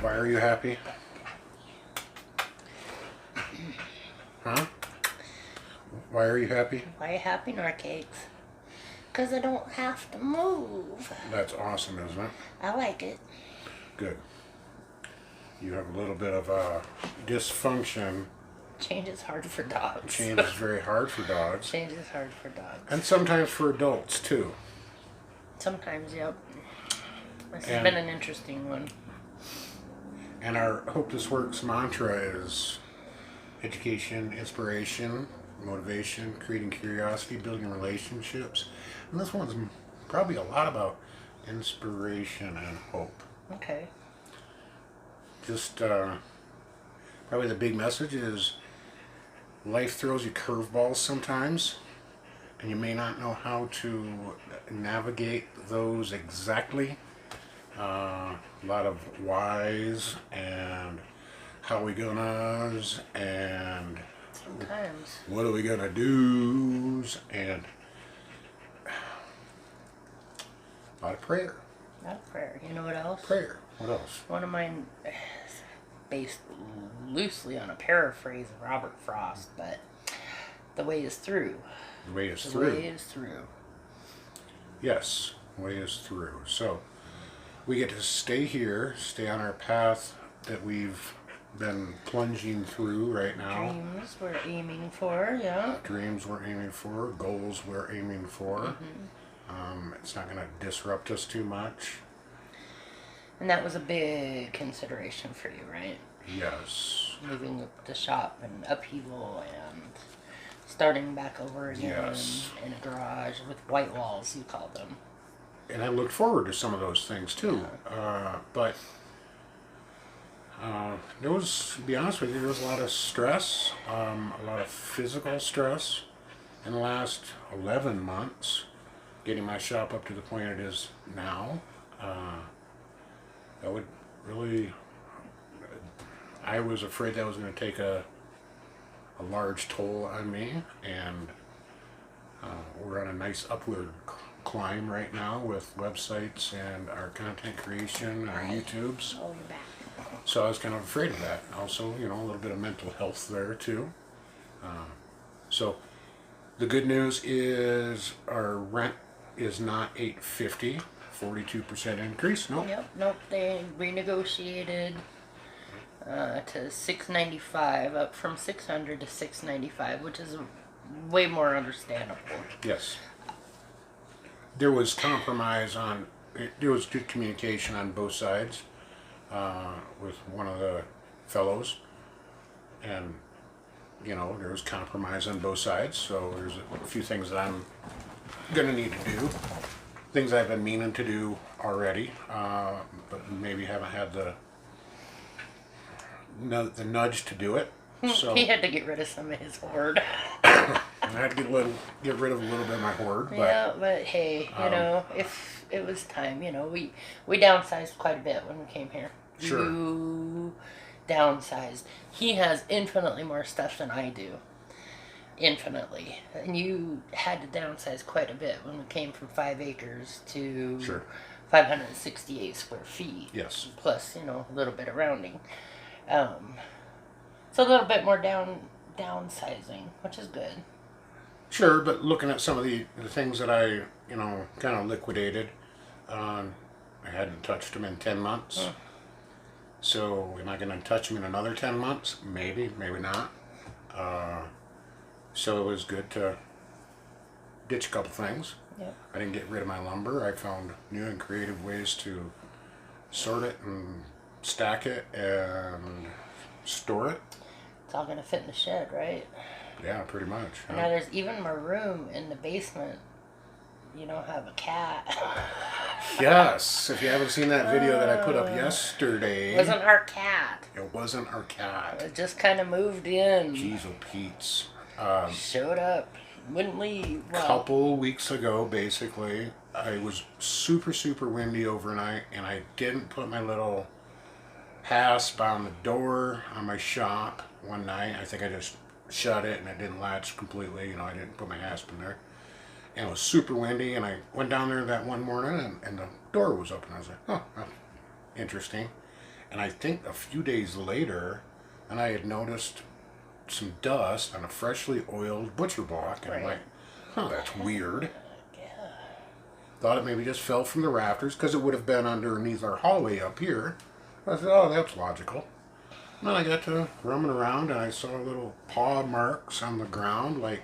Why are you happy? Huh? Why are you happy? Why are you happy, Nor Cakes? Because I don't have to move. That's awesome, isn't it? I like it. Good. You have a little bit of dysfunction. Change is hard for dogs. Change is very hard for dogs. Change is hard for dogs. And sometimes for adults, too. Sometimes, yep. This has been an interesting one. And our Hope This Works mantra is education, inspiration, motivation, creating curiosity, building relationships. And this one's probably a lot about inspiration and hope. Okay. Just probably the big message is life throws you curveballs sometimes, and you may not know how to navigate those exactly. A lot of whys and how we gona's and Sometimes. what are we gonna do's and a lot of prayer. Not prayer. You know what else? Prayer. What else? One of mine, based loosely on a paraphrase of Robert Frost, but the way is through. The way is The through. way is through. Yes, way is through. So we get to stay here, stay on our path that we've been plunging through right now. Dreams we're aiming for, yeah. Dreams we're aiming for, goals we're aiming for. It's not going to disrupt us too much. And that was a big consideration for you, right? Yes. Moving up the shop and upheaval and starting back over again Yes. in a garage with white walls, you call them. And I looked forward to some of those things too. But there was, to be honest with you, there was a lot of stress, a lot of physical stress in the last 11 months, getting my shop up to the point it is now. That would really, I was afraid that was going to take a large toll on me, and we're on a nice upward climb right now with websites and our content creation, our YouTubes. Oh, you're back. So I was kind of afraid of that. Also, you know, a little bit of mental health there too. So the good news is our rent is not $850, 42% increase. Nope. Nope, they renegotiated to $695, up from $600 to $695, which is way more understandable. Yes. There was compromise there was good communication on both sides with one of the fellows, and you know, there was compromise on both sides, so there's a few things that I'm gonna need to do, things I've been meaning to do already, but maybe haven't had the nudge to do it. So He had to get rid of some of his hoard. I had to get rid of a little bit of my hoard. But, Yeah, but hey, you know, if it was time, you know, we downsized quite a bit when we came here. Sure. You downsized. He has infinitely more stuff than I do. Infinitely. And you had to downsize quite a bit when we came from 5 acres to Sure. 568 square feet. Yes. Plus, you know, a little bit of rounding. So a little bit more downsizing, which is good. Sure, but looking at some of the things that I, you know, kind of liquidated, I hadn't touched them in 10 months. So am I going to touch them in another 10 months? Maybe, maybe not. So it was good to ditch a couple things. Yep. I didn't get rid of my lumber. I found new and creative ways to sort it and stack it and store it. It's all going to fit in the shed, right? Yeah, pretty much. And now there's even more room in the basement. You don't have a cat. Yes, if you haven't seen that video that I put up yesterday. It wasn't our cat. It wasn't our cat. It just kind of moved in. Jeez, oh Pete's. Showed up. Wouldn't leave. Well, Couple weeks ago, basically, I was super, super windy overnight, and I didn't put my little hasp on the door on my shop one night. I think I just shut it, and it didn't latch completely. You know, I didn't put my hasp in there. And it was super windy, and I went down there that one morning, and the door was open. I was like, oh, well, interesting. and I think a few days later, and I had noticed some dust on a freshly oiled butcher block, and I'm Right. like, oh, that's weird. Yeah. Thought it maybe just fell from the rafters because it would have been underneath our hallway up here. I said, oh, that's logical. And then I got to roaming around and I saw little paw marks on the ground, like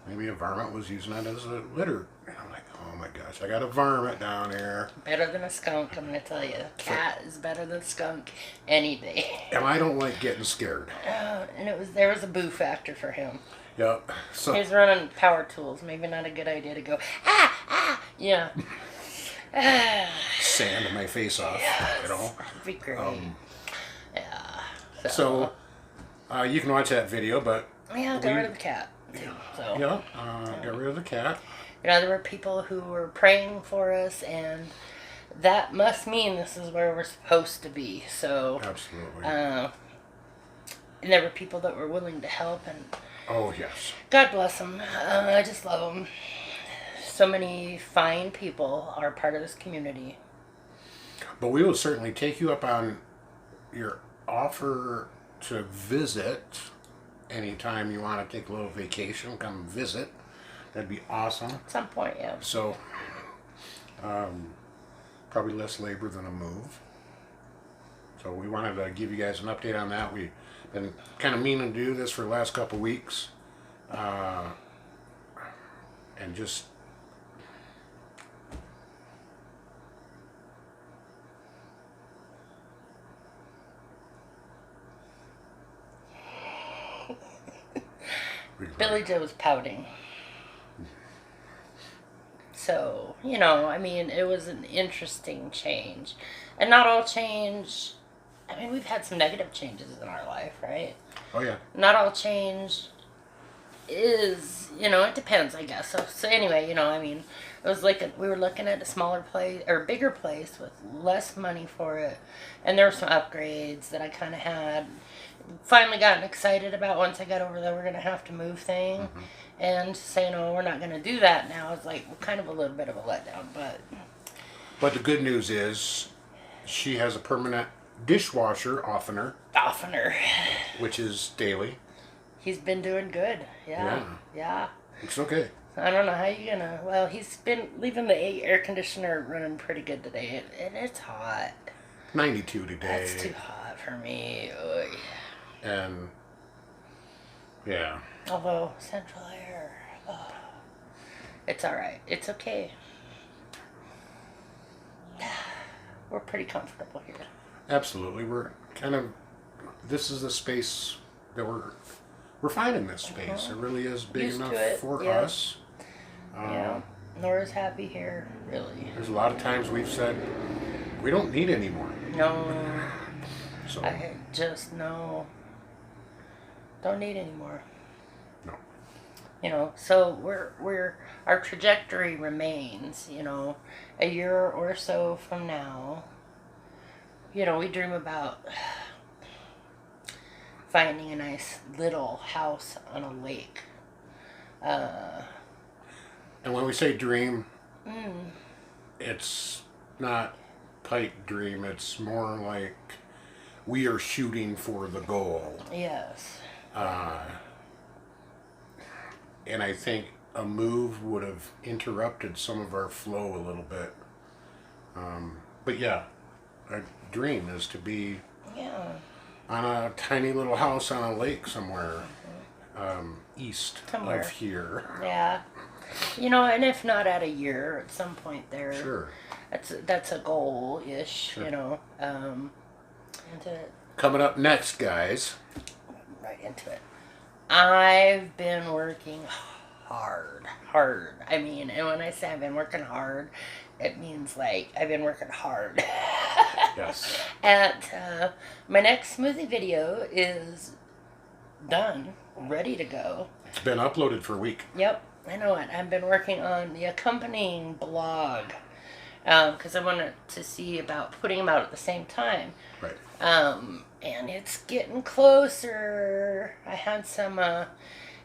maybe a varmint was using it as a litter. And I'm like, oh my gosh, I got a varmint down here. Better than a skunk, I'm gonna tell you. Cat is better than a skunk any day. And I don't like getting scared. And there was a boo factor for him. Yep. So He's running power tools. Maybe not a good idea to go, yeah. sand my face off, you know. It'd be great. Yeah. So you can watch that video, but Yeah, got rid of the cat, too. So. yeah, got rid of the cat. You know, there were people who were praying for us, and that must mean this is where we're supposed to be. So, Absolutely. and there were people that were willing to help, and Oh yes. God bless them. I just love them. So many fine people are part of this community. But we will certainly take you up on your offer to visit anytime you want to take a little vacation. Come visit. That'd be awesome. At some point, yeah. So, probably less labor than a move. So we wanted to give you guys an update on that. We've been kind of meaning to do this for the last couple weeks. And just Billie Jo was pouting. So, you know, I mean, it was an interesting change. And not all change, I mean, we've had some negative changes in our life, right? Oh yeah. Not all change is, you know, it depends, I guess. So anyway, you know, I mean, it was like we were looking at a smaller place or a bigger place with less money for it. And there were some upgrades that I kind of had finally gotten excited about once I got over there. We're going to have to move thing. Mm-hmm. And say, no, we're not going to do that now. It's like kind of a little bit of a letdown, But the good news is she has a permanent dishwasher oftener. which is daily. He's been doing good. Yeah. It's okay. I don't know how you gonna. Well, he's been leaving the air conditioner running pretty good today, and it's hot. 92 today. That's too hot for me. Oy. And yeah. Although central air, it's all right. It's okay. We're pretty comfortable here. Absolutely. We're kind of, this is the space that we're finding this space. It really is big Used to enough it, for yeah. us. Yeah. Nora's happy here, really. There's a lot of times we've said we don't need any more. No, So I just no. Don't need any more. no. You know, so our trajectory remains, you know, a year or so from now. You know, we dream about finding a nice little house on a lake. And when we say dream, it's not pipe dream. It's more like we are shooting for the goal. Yes. And I think a move would have interrupted some of our flow a little bit. But yeah, our dream is to be Yeah. on a tiny little house on a lake somewhere east Somewhere. of here. Yeah. You know, and if not at a year, at some point there. Sure. That's a goal-ish, Sure. you know. Into Coming up next, guys. right into it. I've been working hard. I mean, and when I say I've been working hard, it means like I've been working hard. Yes. And my next smoothie video is done, ready to go. It's been uploaded for a week. Yep, I know it. I've been working on the accompanying blog because I wanted to see about putting them out at the same time. Right. And it's getting closer. I had some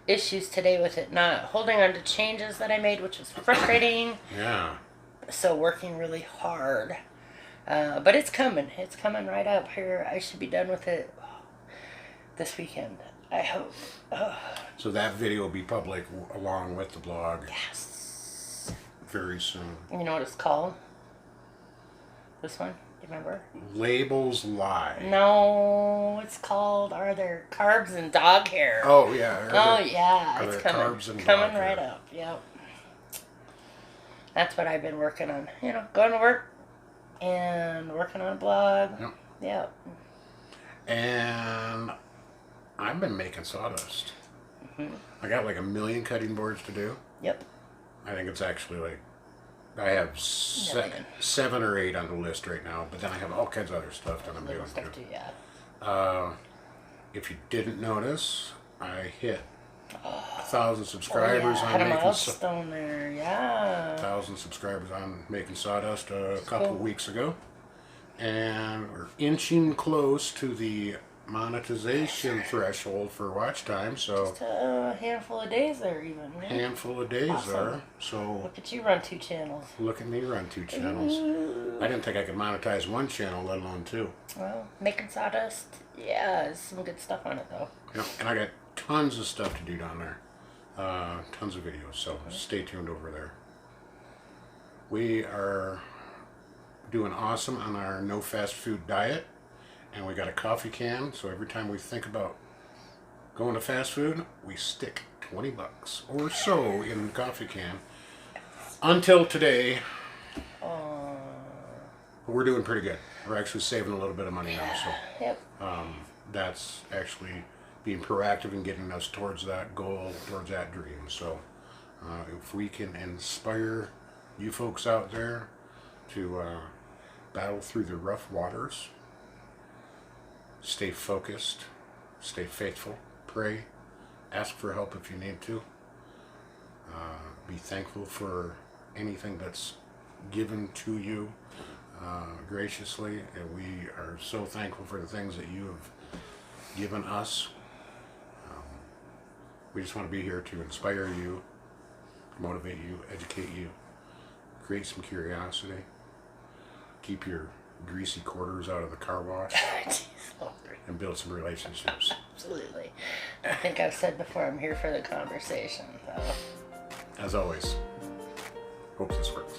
issues today with it not holding on to changes that I made, which was frustrating. Yeah. So working really hard But it's coming. It's coming right up here. I should be done with it this weekend. I hope. Oh, So that video will be public along with the blog yes. very soon. You know what it's called? This one? Do you remember? Labels lie. No, it's called Are There Carbs in Dog Hair? Oh yeah. Oh yeah, are it's there coming. carbs in Coming dog right hair? up. Yep. That's what I've been working on. You know, going to work and working on a blog. Yep. Yep. And I've been making sawdust. I got like 1 million cutting boards to do. Yep. I think it's actually like I have Million. 7 or 8 on the list right now, but then I have all kinds of other stuff that I'm Little doing stuff too. too, yeah. If you didn't notice, I hit 1,000 subscribers I on had a making milestone there, yeah. 1,000 subscribers on making sawdust a couple cool. weeks ago, and we're inching close to the monetization threshold for watch time. So Just a handful of days there, even. Yeah. handful of days Awesome. there. So Look at you run 2 channels. look at me run 2 channels. I didn't think I could monetize 1 channel, let alone 2. Well, making sawdust, yeah, there's some good stuff on it though. Yep. And I got tons of stuff to do down there. Tons of videos. So stay tuned over there. We are doing awesome on our no fast food diet. And we got a coffee can, so every time we think about going to fast food, we stick $20 or so in the coffee can. Until today, we're doing pretty good. We're actually saving a little bit of money now, so Yep. that's actually being proactive and getting us towards that goal, towards that dream. So if we can inspire you folks out there to battle through the rough waters, stay focused, stay faithful, pray, ask for help if you need to. Be thankful for anything that's given to you graciously, and we are so thankful for the things that you have given us. We just want to be here to inspire you, motivate you, educate you, create some curiosity, keep your greasy quarters out of the car wash, Jeez, Lord. and build some relationships. Absolutely. I think I've said before, I'm here for the conversation. So. As always, hope this works.